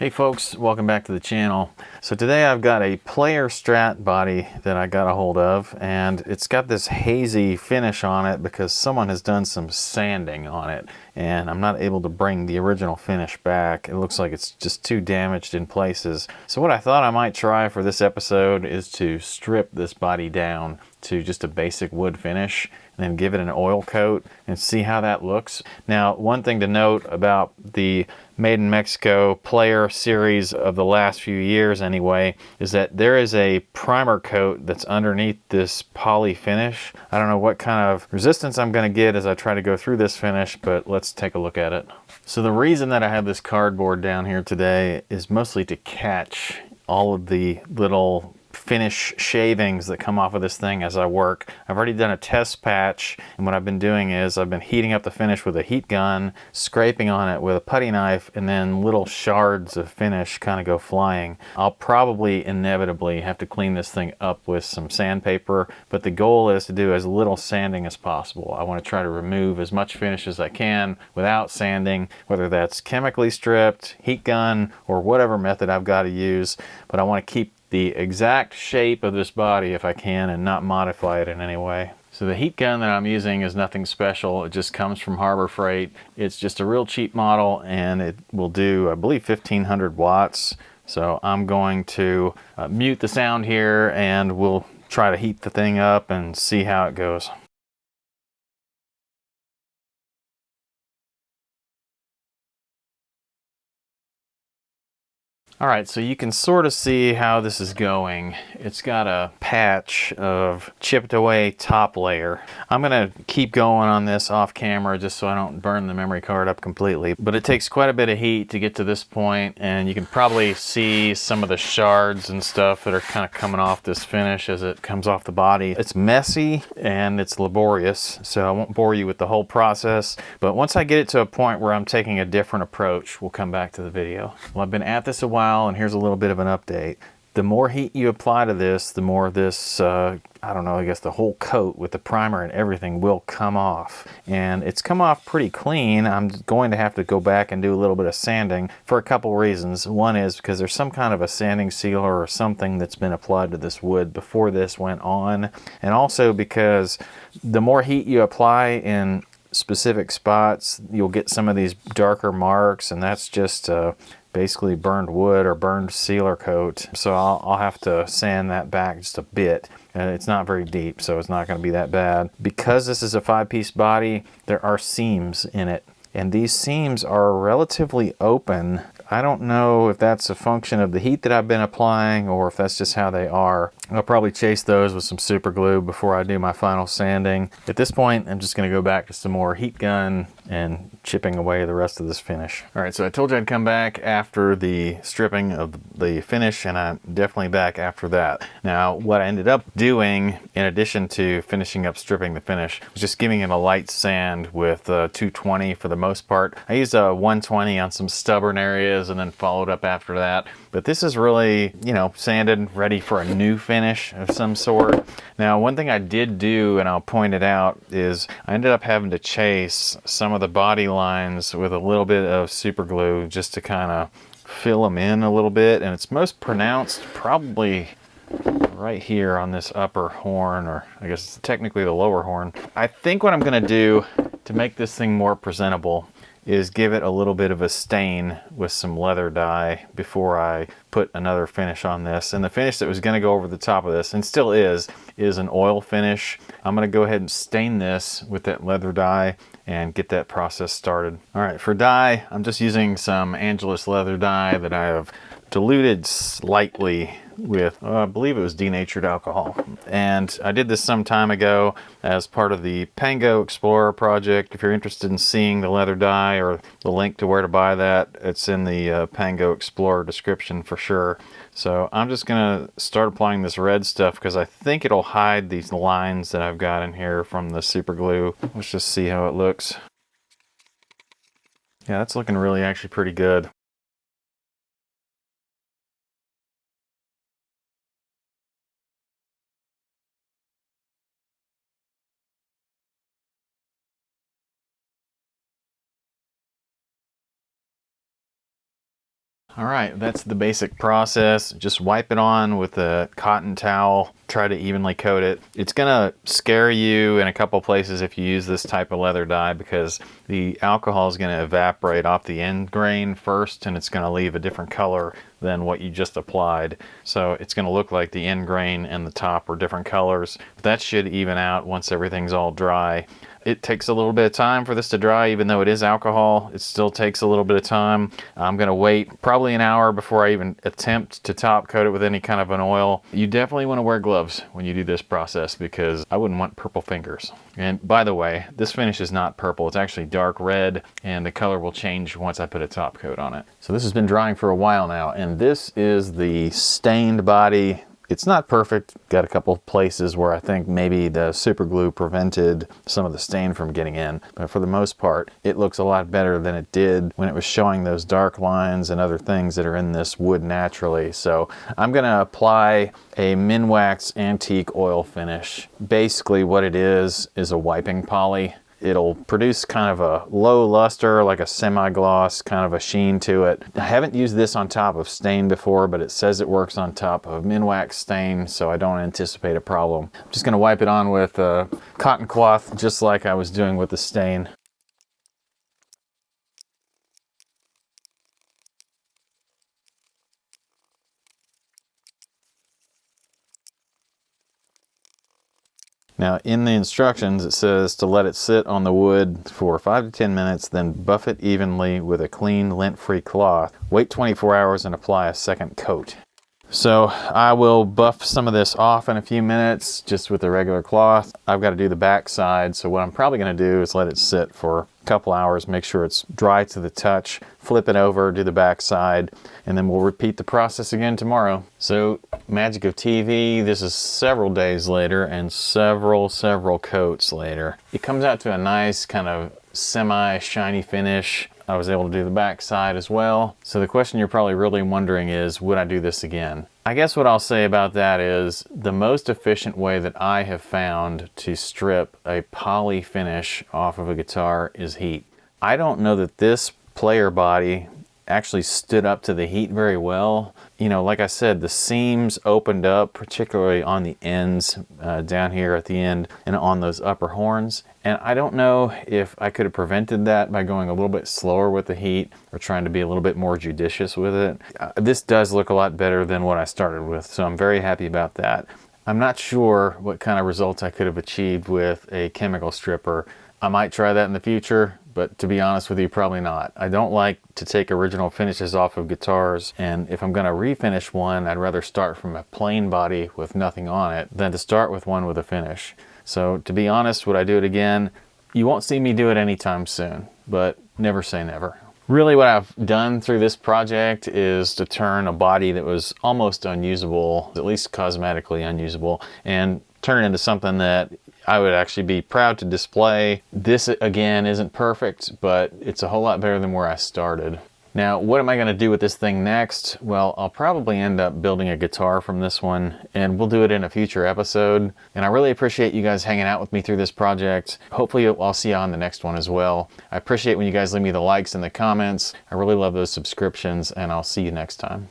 Hey folks, welcome back to the channel. So today I've got a player Strat body that I got a hold of, and it's got this hazy finish on it because someone has done some sanding on it, and I'm not able to bring the original finish back. It looks like it's just too damaged in places. So what I thought I might try for this episode is to strip this body down to just a basic wood finish and then give it an oil coat and see how that looks. Now, one thing to note about the Made in Mexico player series of the last few years anyway, is that there is a primer coat that's underneath this poly finish. I don't know what kind of resistance I'm going to get as I try to go through this finish, but let's take a look at it. So the reason that I have this cardboard down here today is mostly to catch all of the little finish shavings that come off of this thing as I work. I've already done a test patch, and what I've been doing is I've been heating up the finish with a heat gun, scraping on it with a putty knife, and then little shards of finish kind of go flying. I'll probably inevitably have to clean this thing up with some sandpaper, but the goal is to do as little sanding as possible. I want to try to remove as much finish as I can without sanding, whether that's chemically stripped, heat gun, or whatever method I've got to use, but I want to keep the exact shape of this body if I can and not modify it in any way. So the heat gun that I'm using is nothing special. It just comes from Harbor Freight. It's just a real cheap model, and it will do, I believe, 1500 watts. So I'm going to mute the sound here, and we'll try to heat the thing up and see how it goes. All right, so you can sort of see how this is going. It's got a patch of chipped away top layer. I'm gonna keep going on this off camera just so I don't burn the memory card up completely, but it takes quite a bit of heat to get to this point, and you can probably see some of the shards and stuff that are kind of coming off this finish as it comes off the body. It's messy and it's laborious, so I won't bore you with the whole process, but once I get it to a point where I'm taking a different approach, we'll come back to the video. Well, I've been at this a while, and here's a little bit of an update. The more heat you apply to this, the more this, I don't know, I guess the whole coat with the primer and everything will come off. And it's come off pretty clean. I'm going to have to go back and do a little bit of sanding for a couple reasons. One is because there's some kind of a sanding sealer or something that's been applied to this wood before this went on. And also because the more heat you apply in specific spots, you'll get some of these darker marks, and that's just basically burned wood or burned sealer coat. So I'll have to sand that back just a bit. It's not very deep, so it's not going to be that bad. Because this is a 5-piece body, there are seams in it, and these seams are relatively open. I don't know if that's a function of the heat that I've been applying or if that's just how they are. I'll probably chase those with some super glue before I do my final sanding. At this point, I'm just going to go back to some more heat gun and chipping away the rest of this finish. All right, so I told you I'd come back after the stripping of the finish, and I'm definitely back after that. Now, what I ended up doing, in addition to finishing up stripping the finish, was just giving it a light sand with 220 for the most part. I used a 120 on some stubborn areas and then followed up after that. But this is really, you know, sanded, ready for a new finish of some sort. Now, one thing I did do, and I'll point it out, is I ended up having to chase some of the body lines with a little bit of super glue just to kind of fill them in a little bit. And it's most pronounced probably right here on this upper horn, or I guess it's technically the lower horn. I think what I'm going to do to make this thing more presentable is give it a little bit of a stain with some leather dye before I put another finish on this. And the finish that was going to go over the top of this, and still is an oil finish. I'm going to go ahead and stain this with that leather dye and get that process started. All right, for dye, I'm just using some Angelus leather dye that I have diluted slightly with, I believe it was denatured alcohol. And I did this some time ago as part of the Pango Explorer project. If you're interested in seeing the leather dye or the link to where to buy that, it's in the Pango Explorer description for sure. So I'm just gonna start applying this red stuff because I think it'll hide these lines that I've got in here from the super glue. Let's just see how it looks. Yeah, that's looking really actually pretty good. All right, that's the basic process. Just wipe it on with a cotton towel, try to evenly coat it. It's gonna scare you in a couple places if you use this type of leather dye, because the alcohol is gonna evaporate off the end grain first, and it's gonna leave a different color than what you just applied. So it's gonna look like the end grain and the top are different colors. That should even out once everything's all dry. It takes a little bit of time for this to dry, even though it is alcohol. It still takes a little bit of time. I'm gonna wait probably an hour before I even attempt to top coat it with any kind of an oil. You definitely wanna wear gloves when you do this process, because I wouldn't want purple fingers. And by the way, this finish is not purple. It's actually dark red, and the color will change once I put a top coat on it. So this has been drying for a while now, and this is the stained body. It's not perfect. Got a couple places where I think maybe the super glue prevented some of the stain from getting in. But for the most part, it looks a lot better than it did when it was showing those dark lines and other things that are in this wood naturally. So I'm gonna apply a Minwax antique oil finish. Basically what it is a wiping poly. It'll produce kind of a low luster, like a semi-gloss, kind of a sheen to it. I haven't used this on top of stain before, but it says it works on top of Minwax stain, so I don't anticipate a problem. I'm just gonna wipe it on with a cotton cloth, just like I was doing with the stain. Now in the instructions it says to let it sit on the wood for 5 to 10 minutes, then buff it evenly with a clean lint-free cloth. Wait 24 hours and apply a second coat. So I will buff some of this off in a few minutes just with a regular cloth. I've got to do the back side, so what I'm probably going to do is let it sit for a couple hours, make sure it's dry to the touch, flip it over, do the back side, and then we'll repeat the process again tomorrow. So magic of TV, this is several days later and several coats later. It comes out to a nice kind of semi-shiny finish. I was able to do the back side as well. So the question you're probably really wondering is, would I do this again? I guess what I'll say about that is the most efficient way that I have found to strip a poly finish off of a guitar is heat. I don't know that this player body actually stood up to the heat very well. You know, like I said, the seams opened up, particularly on the ends, down here at the end and on those upper horns. And I don't know if I could have prevented that by going a little bit slower with the heat or trying to be a little bit more judicious with it. This does look a lot better than what I started with, so I'm very happy about that. I'm not sure what kind of results I could have achieved with a chemical stripper. I might try that in the future, but to be honest with you, probably not. I don't like to take original finishes off of guitars, and if I'm gonna refinish one, I'd rather start from a plain body with nothing on it than to start with one with a finish. So to be honest, would I do it again? You won't see me do it anytime soon, but never say never. Really what I've done through this project is to turn a body that was almost unusable, at least cosmetically unusable, and turn it into something that I would actually be proud to display. This again isn't perfect, but it's a whole lot better than where I started. Now, what am I going to do with this thing next? Well, I'll probably end up building a guitar from this one, and we'll do it in a future episode. And I really appreciate you guys hanging out with me through this project. Hopefully I'll see you on the next one as well. I appreciate when you guys leave me the likes and the comments. I really love those subscriptions, and I'll see you next time.